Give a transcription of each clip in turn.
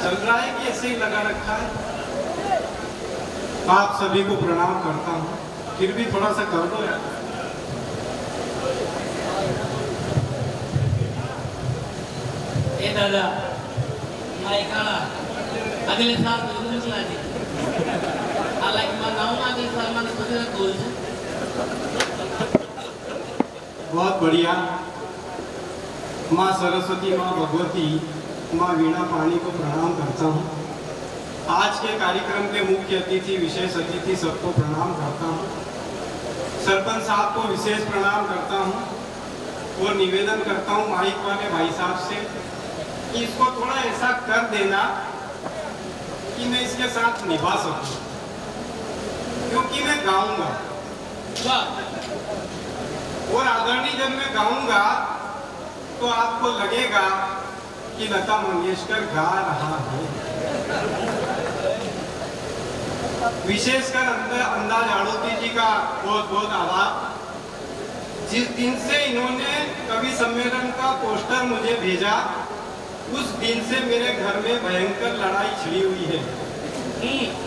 चल रहा है कि ऐसे ही लगा रखा है? आप सभी को प्रणाम करता हूँ, फिर भी थोड़ा सा कर दो यार। ए दादा, अगले साल हालांकि मैं गाऊंगा अगले साल मैंने सोचा गोल से। बहुत बढ़िया। माँ सरस्वती, माँ भगवती, माँ वीणा पाणी को प्रणाम करता हूँ। आज के कार्यक्रम के मुख्य अतिथि, विशेष अतिथि सबको प्रणाम करता हूँ। सरपंच साहब को विशेष प्रणाम करता हूँ और निवेदन करता हूँ माइक वाले भाई साहब से कि इसको थोड़ा ऐसा कर देना कि मैं इसके साथ निभा सकूं, क्योंकि मैं गाऊंगा और आदरणीय जब मैं गाऊंगा तो आपको लगेगा कि लता मंगेशकर गा रहा है। विशेषकर अंदाज आड़ोती जी का बहुत बहुत आभार। जिस दिन से इन्होंने कवि सम्मेलन का पोस्टर मुझे भेजा, उस दिन से मेरे घर में भयंकर लड़ाई छिड़ी हुई है।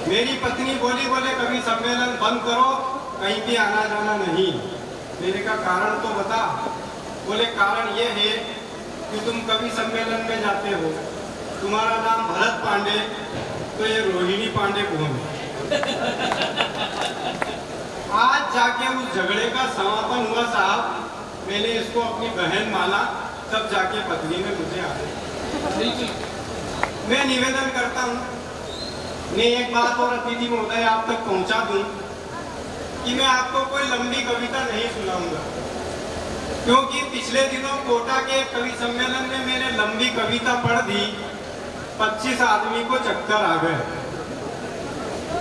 मेरी पत्नी बोले कवि सम्मेलन बंद करो, कहीं भी आना जाना नहीं। मैंने कहा कारण तो बता। बोले कारण ये है कि तुम कवि सम्मेलन में जाते हो, तुम्हारा नाम भरत पांडे, तो ये रोहिणी पांडे कौन है? आज जाके उस झगड़े का समापन हुआ साहब। मैंने इसको अपनी बहन माना, तब जाके पत्नी ने मुझे आया। मैं निवेदन करता हूँ, मैं एक बात और अतिथि महोदय आप तक पहुँचा दूँ कि मैं आपको कोई लंबी कविता नहीं सुनाऊंगा, क्योंकि पिछले दिनों कोटा के कवि सम्मेलन में मैंने लंबी कविता पढ़ दी, 25 आदमी को चक्कर आ गए।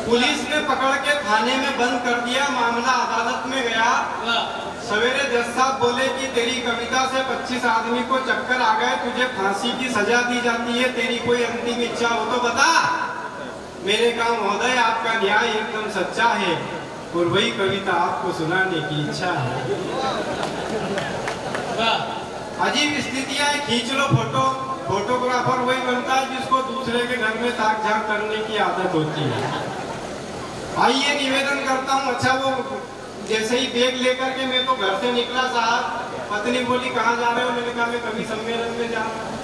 पुलिस ने पकड़ के थाने में बंद कर दिया, मामला अदालत में गया। सवेरे जज साहब बोले कि तेरी कविता से 25 आदमी को चक्कर आ गए, तुझे फांसी की सजा दी जाती है, तेरी कोई अंतिम इच्छा हो तो बता। मेरे कहा महोदय आपका न्याय एकदम सच्चा है और वही कविता आपको सुनाने की इच्छा है। अजीब स्थितियां, खींच लो फोटो। फोटोग्राफर वही बनता है जिसको दूसरे के घर में ताक झाक करने की आदत होती है। आइए निवेदन करता हूँ। अच्छा वो जैसे ही बैग लेकर के मैं तो घर से निकला साहब, पत्नी बोली कहाँ जा रहे हो? मैंने कहा मैं कवि सम्मेलन में जा रहा हूँ।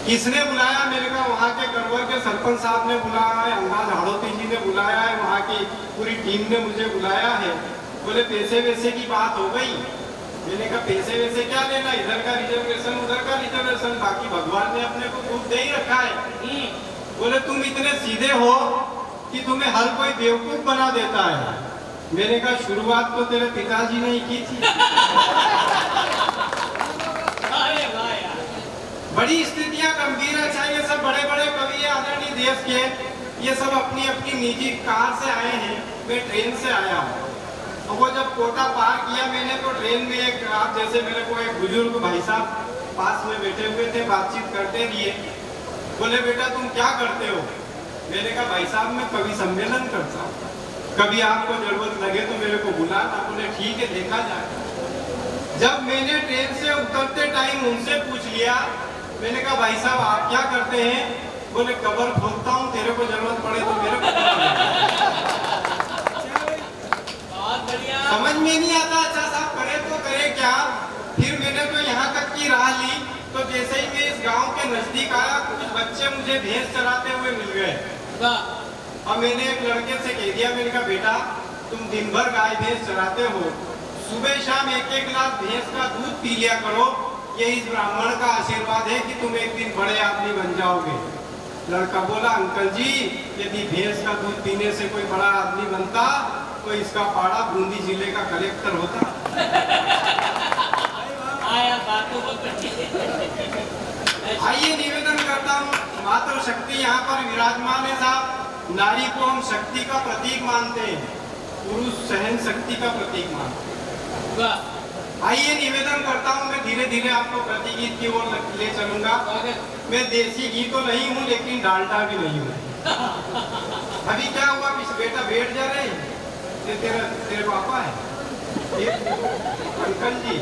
किसने बुलाया? मैंने कहा वहाँ के करवर के सरपंच साहब ने बुलाया है, अंदाज आड़ोती जी ने बुलाया है, वहाँ की पूरी टीम ने मुझे बुलाया है। बोले पैसे वैसे की बात हो गई। मैंने कहा पैसे वैसे क्या लेना, इधर का रिजर्वेशन उधर का रिजर्वेशन, बाकी भगवान ने अपने को खूब दे ही रखा है। बोले तुम इतने सीधे हो कि तुम्हें हर कोई बेवकूफ बना देता है। मैंने कहा शुरुआत तो तेरे पिताजी ने ही की थी। बड़ी स्थितियां गंभीर है। अच्छा ये सब बड़े बड़े कवि है आदरणीय देश के, ये सब अपनी अपनी निजी कार से आए हैं, मैं ट्रेन से आया हूँ। और वो जब कोटा पार किया मैंने, तो ट्रेन में एक आप जैसे मेरे को एक बुजुर्ग भाई साहब पास में बैठे हुए थे, बातचीत करते रहिए। बोले बेटा तुम क्या करते हो? मैंने कहा भाई साहब मैं कवि सम्मेलन करता हूँ, कभी आपको जरूरत लगे तो मेरे को बुलाना। बोले ठीक है देखा जाए। जब मैंने ट्रेन से उतरते टाइम उनसे पूछ लिया, मैंने कहा भाई साहब आप क्या करते हैं? बोले कब्र खोदता हूँ, तेरे को जरूरत पड़े तो मेरे को समझ में नहीं आता। अच्छा साहब करे तो करे क्या? फिर मैंने तो यहाँ तक की राह ली, तो जैसे ही मैं इस गांव के नजदीक आया, कुछ बच्चे मुझे भैंस चराते हुए मिल गए। और मैंने एक लड़के से कह दिया, मैंने कहा बेटा तुम दिन भर गाय भैंस चराते हो, सुबह शाम एक एक गिलास भैंस का दूध पी लिया करो, ये इस ब्राह्मण का आशीर्वाद है कि तुम एक दिन बड़े आदमी बन जाओगे। लड़का बोला अंकल जी यदि भैंस का दूध पीने से कोई बड़ा आदमी बनता तो इसका पाड़ा बूंदी जिले का कलेक्टर होता। आइए निवेदन करता हूँ, मातृ शक्ति यहाँ पर विराजमान है साहब। नारी को हम शक्ति का प्रतीक मानते हैं, पुरुष सहन शक्ति का प्रतीक मानते हैं। आइए निवेदन करता हूँ, मैं धीरे धीरे आपको प्रतिगीत की ओर ले चलूंगा। मैं देसी घी तो नहीं हूँ लेकिन डालडा भी नहीं हूँ। अभी क्या हुआ कि बेटा बैठ जा रहे हैं, तेरे पापा है अंकल जी,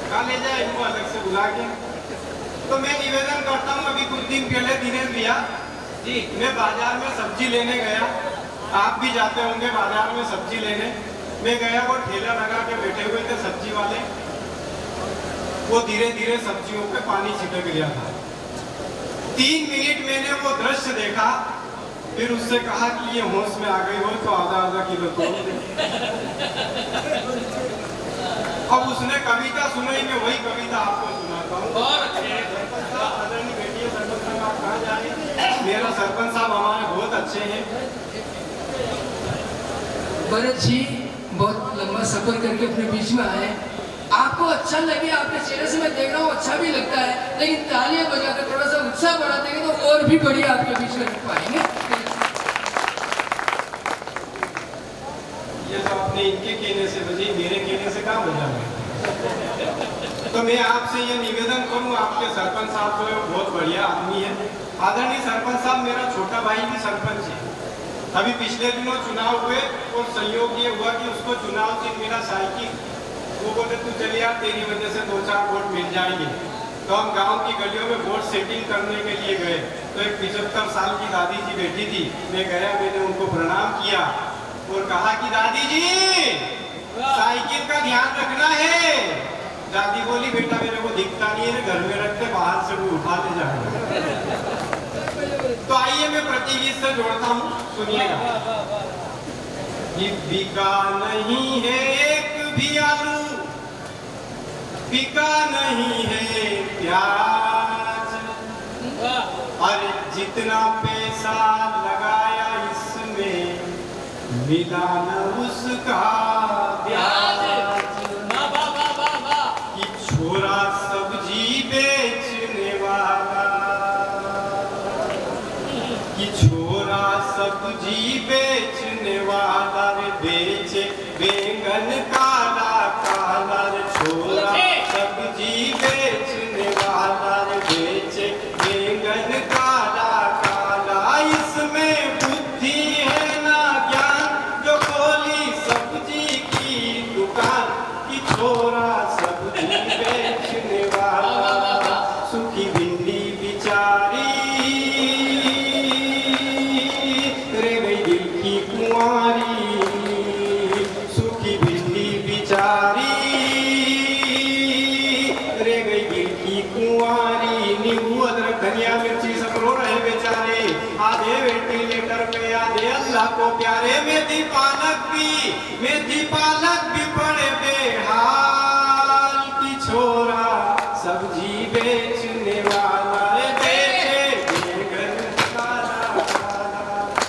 कहाँ ले जाए इनको अलग से बुला के। तो मैं निवेदन करता हूँ, अभी कुछ दिन पहले दिनेश भैया जी। मैं बाजार में सब्जी लेने गया, आप भी जाते होंगे बाजार में सब्जी लेने। मैं गया, वो ठेला लगा के बैठे हुए थे सब्जी वाले, वो धीरे धीरे सब्जियों पे पानी छिटक गया था। 3 मिनट मैंने वो दृश्य देखा, फिर उससे कहा कि ये होश में आ गई हो तो आधा किलो तोड़ दे। अब उसने कविता सुनाई, मैं वही कविता आपको सुनाता हूँ। आदरणीय बेटी सरपंच साहब, आप कहाँ जा रहे हैं? मेरा सरपंच साहब हमारे बहुत अच्छे हैं। भरत जी बहुत लंबा सफर करके अपने बीच में आए, आपको अच्छा लगे, आपके चेहरे से मैं देख रहा हूँ अच्छा भी लगता है, लेकिन तालियां बजाकर थोड़ा सा उत्साह बढ़ा देंगे तो और भी बढ़िया आपके बीच में रख पाएंगे। ये सब अपने इनके कहने से बजे, मेरे कहने से कहाँ बजा। तो मैं आपसे ये निवेदन करूँ, आपके सरपंच साहब जो है वो बहुत बढ़िया आदमी है। आदरणीय सरपंच साहब, मेरा छोटा भाई भी सरपंच है। अभी पिछले दिनों चुनाव हुए और संयोग ये हुआ कि उसको चुनाव से मिला साइकिल। वो बोले तू चलिए यार, तेरी वजह से 2-4 वोट मिल जाएंगे। तो हम गांव की गलियों में वोट सेटिंग करने के लिए गए, तो एक 75 साल की दादी जी बैठी थी। मैं गया, मैंने उनको प्रणाम किया और कहा कि दादी जी साइकिल का ध्यान रखना है। दादी बोली बेटा मेरे को दिखता नहीं है, घर में रखते, बाहर से कोई उठा ले जाएगा। तो आइए मैं प्रतिगीत से जोड़ता हूँ, सुनिएगा। ये बिका नहीं है एक भी आलू, बिका नहीं है प्याज, अरे जितना पैसा लगाया इसमें मिला न उसका ब्याज। कि छोरा सब्जी बेचने वाला, कि छोरा सब्जी बेचने वाला रे बेचे बैंगन काला काला रे। छोरा सब्जी बेचने वाला रे बेचे बैंगन काला काला। इसमें बुद्धि है ना ज्ञान जो खोली सब्जी की दुकान। कि छोरा सब्जी बेचने वाला, सुखी भिंडी बिचारी रे गई दिल की कुंवारी। सुखी भिंडी बिचारी रे गई दिल की कुंवारी। नींबू अदरक धनिया मिर्ची सब रो रहे बेचारे, आधे वेंटिलेटर पे आधे अल्लाह को प्यारे। मेथी पालक भी पड़े बेहाल। की छोरा सब्जी बेचने वाला रे बेचे बैंगन काला काला।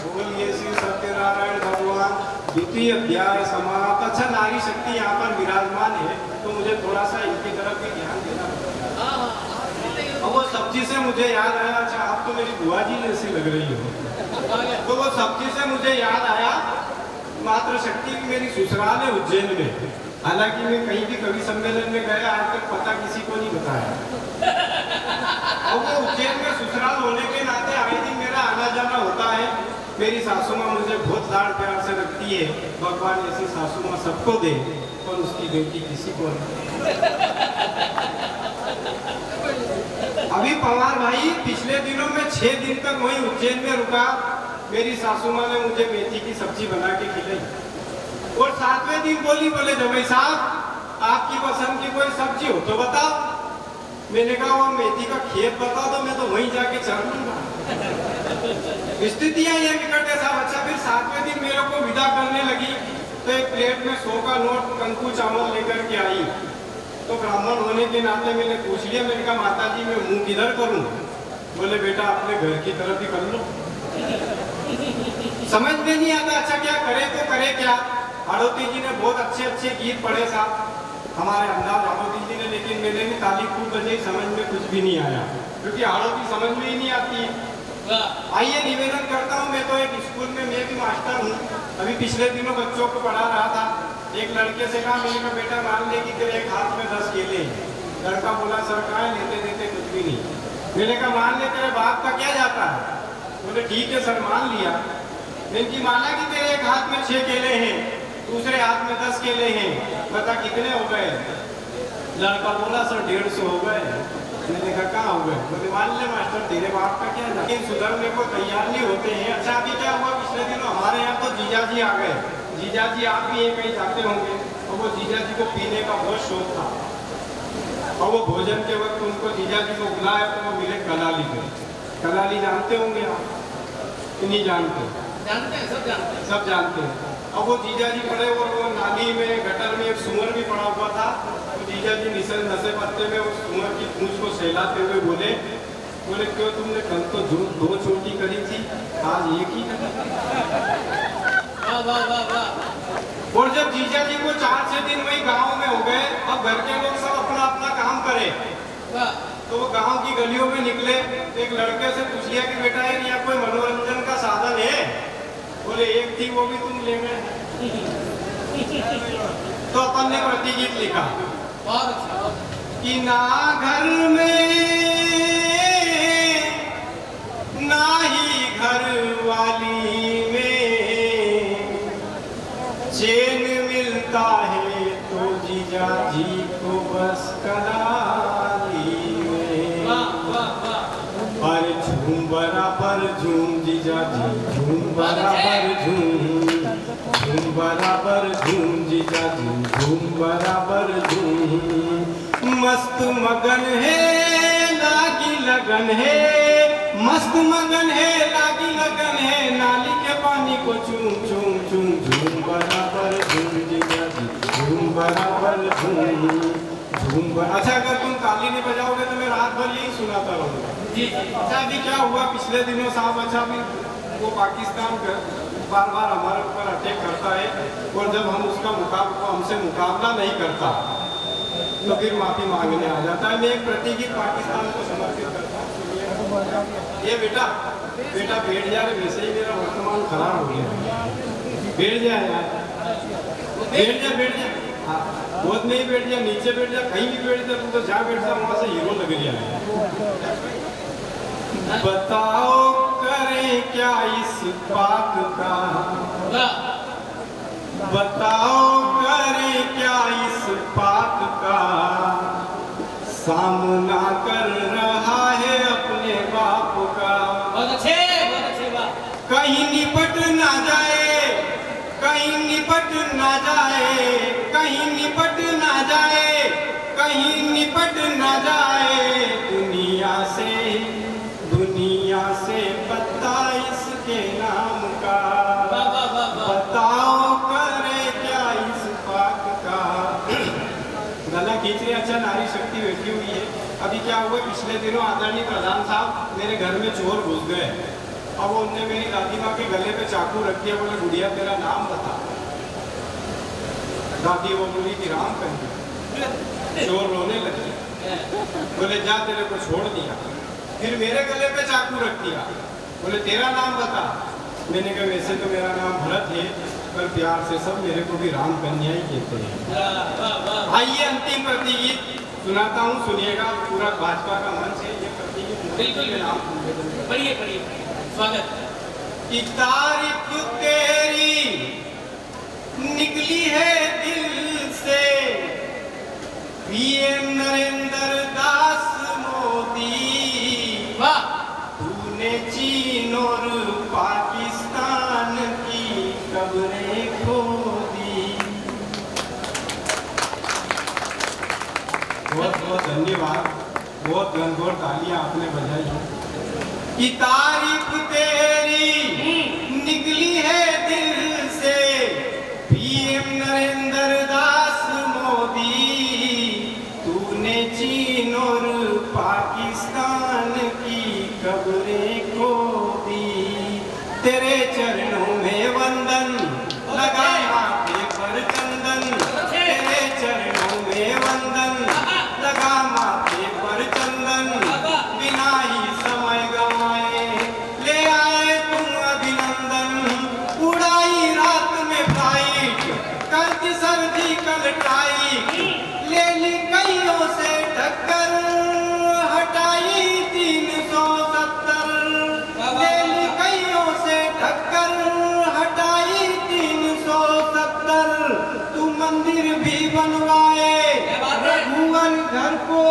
बोलिए श्री सत्यनारायण भगवान। द्वितीय अध्याय समाप्त। अच्छा, नारी शक्ति यहाँ पर विराजमान है, तो मुझे थोड़ा सा इनकी तरफ भी ध्यान देना पड़ेगा। और वो सब्जी से मुझे याद आया, अच्छा आप तो मेरी बुआ जी जैसी लग रही हो। तो वो सब्जी से मुझे याद आया, मातृशक्ति की मेरी ससुराल है उज्जैन में। हालांकि मैं कहीं भी कवि सम्मेलन में गया, आज तक पता किसी को नहीं बताया। और वो उज्जैन में ससुराल होने के नाते आए दिन मेरा आना जाना होता है। मेरी सासू माँ मुझे बहुत लाड़ प्यार से रखती है। भगवान ऐसी सासू माँ सबको दे, पर उसकी बेटी किसी को नहीं। अभी पवार भाई पिछले दिनों में 6 दिन तक वहीं उज्जैन में रुका। मेरी सासू माँ ने मुझे मेथी की सब्जी बना के खिलाई और 7वें दिन बोले जमाई साहब आपकी पसंद की कोई सब्जी हो तो बताओ। मैंने कहा वो मेथी का खेत बता दो, मैं तो वहीं जाके चल लूंगा। स्थितियां ये बिगड़ते साहब। अच्छा, फिर 7वें दिन मेरे को विदा करने लगी तो एक प्लेट में 100 का नोट कंकु चावल लेकर के आई। तो ब्राह्मण होने के नाते मैंने पूछ लिया, मैंने कहा माता जी मैं मुंह किधर करूं? बोले बेटा अपने घर की तरफ ही कर लो। समझ में नहीं आता, अच्छा क्या करे तो करे क्या। हाड़ोती जी ने बहुत अच्छे अच्छे गीत पढ़े साहब, हमारे अंदाज हाड़ोती जी ने, लेकिन मैंने भी ताली खूब बजाई, समझ में कुछ भी नहीं आया क्योंकि हाड़ोती समझ में ही नहीं आती। आइए निवेदन करता हूँ, मैं तो एक स्कूल में मैं भी मास्टर हूँ। अभी पिछले दिनों बच्चों को पढ़ा रहा था। एक लड़के से कहा, मैंने कहा बेटा मान ले कि तेरे एक हाथ में 10 केले हैं। लड़का बोला सर कहाँ लेते देते कुछ भी नहीं। मैंने कहा मान ले तेरे बाप का क्या जाता है? बोले ठीक है सर मान लिया। मैंने माना कि तेरे एक हाथ में 6 केले हैं, दूसरे हाथ में 10 केले हैं, बता कितने हो गए? लड़का बोला सर 150 हो गए। मैंने कहा कहाँ हो गए? बोले मान ले मास्टर तेरे बाप का क्या, लेकिन सुधरने को तैयार नहीं होते हैं। अच्छा अभी क्या हुआ, पिछले दिनों हमारे यहाँ तो जीजा जी आ गए। जीजा जी आप भी कहीं जाते होंगे, और वो जीजा जी को पीने का बहुत शौक था, और वो भोजन के वक्त उनको जीजा जी को बुलाया तो वो मिले कलाली पे। कलाली जानते होंगे आप? नहीं जानते? जानते हैं, सब जानते हैं। सब जानते हैं। अब वो जीजा जी पड़े और वो नाली में गटर में एक सुअर भी पड़ा हुआ था। तो जीजा जी नशे पत्ते में उस सुअर की पूंछ को सहलाते हुए बोले क्यों तुमने कल तो दो चोटी करी थी, आज एक ही करी? वाह वाह वाह वाह। और जब जीजा जी को 4-6 दिन वही गांव में हो गए, अब घर के लोग सब अपना अपना काम करे, वाह। तो वो गांव की गलियों में निकले। एक लड़के से पूछ लिया कि बेटा यार यहाँ कोई मनोरंजन का साधन है? बोले एक थी, वो भी तुम ले गए। तो अपन ने प्रतिगीत लिखा बहुत अच्छा। कि ना घर में ना ही घर वाली में चैन मिलता है, तो जीजा जी को बस कलाली में। पर झूम बराबर झूम जीजा जी, झूम बराबर झूम, झूम बराबर झूम जीजा जी, झूम बराबर झूम। मस्त मगन है लागी लगन है, मस्त मगन है लागी लगन है, नाली के पानी को चूम चूम चूम, झूम बराबर झूम जीजा जी, झूम बराबर झूम, झूम। अच्छा अगर तुम ताली नहीं बजाओगे तो मैं रात भर यही सुनाता रहूँगा। जी। अच्छा अभी क्या हुआ पिछले दिनों साहब, अच्छा अभी वो पाकिस्तान बार बार हमारे ऊपर अटैक करता है, और जब हम उसका हमसे मुकाबला नहीं करता तो फिर माफी मांगने आ जाता है। मैं एक प्रतिगीत पाकिस्तान को समर्पित करता हूँ। ये बेटा बेटा बैठ जा रहे, वैसे ही मेरा वर्तमान खराब हो गया। बैठ जा यार, बैठ जा बैठ जा। हाँ बहुत नहीं बैठ जा, नीचे बैठ जा, कहीं भी बैठ जा, तू तो जहाँ बैठ जा वहाँ से हीरो लग गया है। बताओ करें क्या इस बात का, बताओ करें क्या इस बात का, सामना कर रहा है अपने बाप का। बहुत अच्छे वाह। कहीं निपट ना जाए, कहीं निपट ना जाए, कहीं निपट ना जाए, कहीं निपट ना जाए दुनिया से, दुनिया से पता इसके नाम का। बताओ करे क्या इस बात का। गला खींच रहे। अच्छा नारी शक्ति बैठी हुई है। अभी क्या हुआ, पिछले दिनों आदरणीय प्रधान साहब मेरे घर में चोर घुस गए। अब उनने मेरी दादी माँ के गले पे चाकू रख दिया, बोले गुड़िया तेरा नाम बता। दादी वो बोली कि राम कहीं। चोर रोने लगे, बोले जा तेरे को छोड़ दिया। फिर मेरे गले पे चाकू रख दिया, बोले तेरा नाम बता। मैंने कहा वैसे तो मेरा नाम भरत है, पर प्यार से सब मेरे को भी राम कन्या ही कहते हैं। आइए अंतिम प्रतिगीत सुनाता हूँ, सुनिएगा। पूरा भाजपा का मंच है, ये प्रतिगीत बिल्कुल नाम पढ़िए पढ़िए, स्वागत। कि तारीफ तेरी निकली है दिल से, पीएम नरेंद्र दास मोदी। वाह। तूने चीन और पाकिस्तान की कब्रें खोदी। बहुत बहुत धन्यवाद, बहुत गणगौर तालियां आपने बजाई। कि तारीफ तेरी निकली है दिल से, पीएम नरेंद्र दास मोदी। तूने चीन और पाकिस्तान की कब्रें खोदी। तेरे चरणों में वंदन, लगा माथे पर चंदन। तेरे चरणों में वंदन, लगा माथे पर चंदन। बिना ही समय गवाए ले आए तुम अभिनंदन। उड़ाई रात में फ्लाइट, करती सर्जिकल स्ट्राइक। ले ली कईयों से टक्कर, हटाई 370। ले ली कईयों से टक्कर, हटाई 370। तू मंदिर भी बनवाए, रघुवर घर को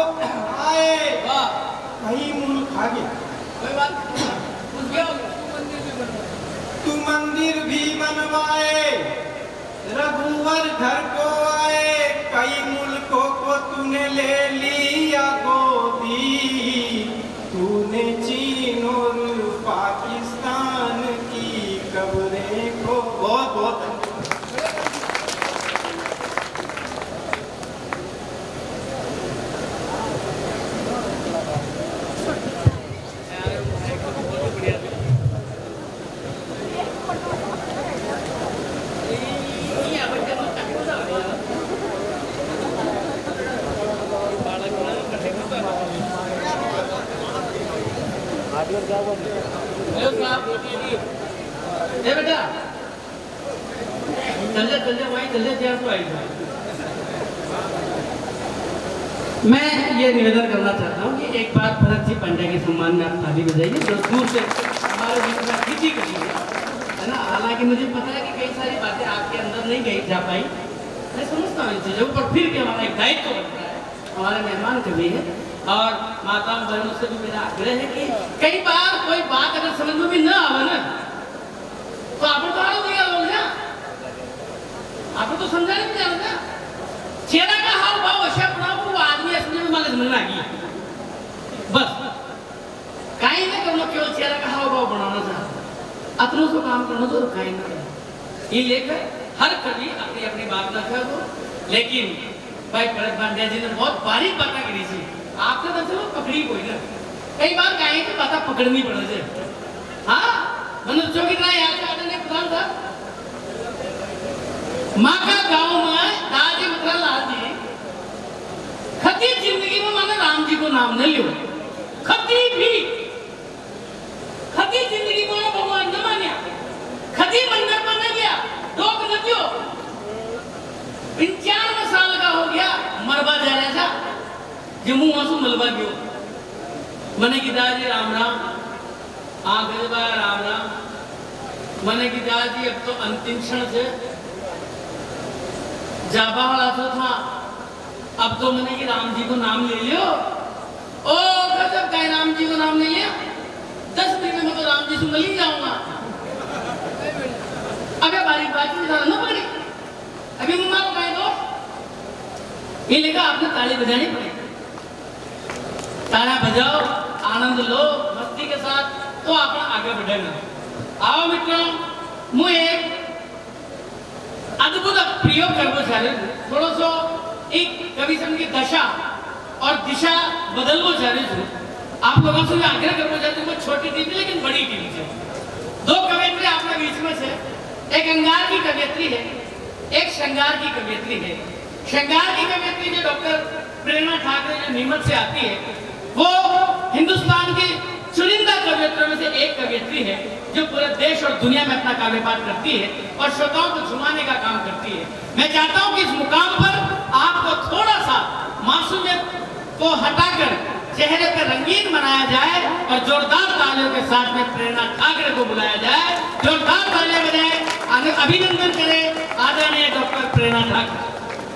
आए। आगे कोई बात नहीं, कुछ भी हो गया। तू मंदिर भी बनवाए, रघुवर घर को आए, कई मुल्कों को तूने ले लिया गोदी, तूने चीन और पाकिस्तान की कब्रें को बहुत बहुत हेलो साहब, ए बेटा, चल जा भाई, चल जा, तैयार तो आई जा। मैं ये निवेदन करना चाहता हूँ कि एक बार भरत जी पंड्या के सम्मान में आप ताली बजाइए, जो दूर से हमारे बीच में खींची करी है ना। हालांकि मुझे पता है कि कई सारी बातें आपके अंदर नहीं गई जा पाई, मैं समझता हूँ इन चीज़ों पर, फिर भी हमारा एक दायित्व बनता है, हमारे मेहमान कभी है और माता बहनों से भी मेरा आग्रह है कि कई बार कोई बात अगर समझ में भी ना आवे ना तो आप तो आरो दिया लोग ना, आप तो समझा नहीं जानता। चेहरा का हाव भाव अशा बनाओ वो आदमी असली में मला समझ में आ गई, बस काही नहीं करना, केवल चेहरा का हाव भाव बनाना चाहता, अतनों से काम करना तो काही ना करना। ये लेकर हर कभी अपनी अपनी बात ना कह दो, लेकिन भाई भरत पांड्या जी ने बहुत बारीक बातें करी थी, आपने तो चलो पकड़ी कोई ना, कई बार कहीं की बात पकड़नी पड़े थे। हाँ मनोज जो कितना याद करने ने प्रधान था माँ का गांव में दादी मतलब लाल जी खती जिंदगी में मैंने राम जी को नाम नहीं लियो, खती भी खती जिंदगी में भगवान ने मानिया, खती मंदिर में नहीं गया, डोक न क्यों 95 साल का हो गया, मरबा जा रहा था जम्मू वहां मलबा गयो, मने की दादी राम राम, आगे बार राम राम, मने की दादी अब तो अंतिम क्षण से जाबा वाला तो था, अब तो मैंने कि राम जी को नाम ले लियो, ओ जब कहीं राम जी को नाम ले लिया 10 मिनट में तो राम जी से मिल ही जाऊंगा। अबे बारीक बात ना पकड़ी, अभी मारो कहीं दोस्त, ये लेकर आपने ताली बजानी पड़ेगी, ताला बजाओ, आनंद लो मस्ती के साथ, तो आप आगे बढ़ेगा। आओ मित्रों, मुझे एक अद्भुत प्रयोग करना चाह रहे हूँ, थोड़ा सा एक कवि संघ की दशा और दिशा बदलना चाह रही हूँ। आप लोगों से आग्रह करना चाहते हूँ, छोटी टीम लेकिन बड़ी टीम से, 2 कवियत्री आपके बीच में से, एक अंगार की कवियत्री है, एक श्रृंगार की कवियत्री है। श्रृंगार की कवियत्री जो डॉक्टर प्रेरणा ठाकरे जो नीमच से आती है, वो हिंदुस्तान की चुनिंदा कवियत्रियों में से एक कवियत्री है जो पूरे देश और दुनिया में अपना काव्य पाठ करती है और श्रोताओं को झुमाने का काम करती है। मैं चाहता हूं कि इस मुकाम पर आपको थोड़ा सा मासूमियत को हटाकर चेहरे पर रंगीन बनाया जाए और जोरदार तालियों के साथ में प्रेरणा ठाकरे को बुलाया जाए, जोरदार तालियां बजाएं, अभिनंदन करें आदरणीय डॉक्टर प्रेरणा ठाकरे।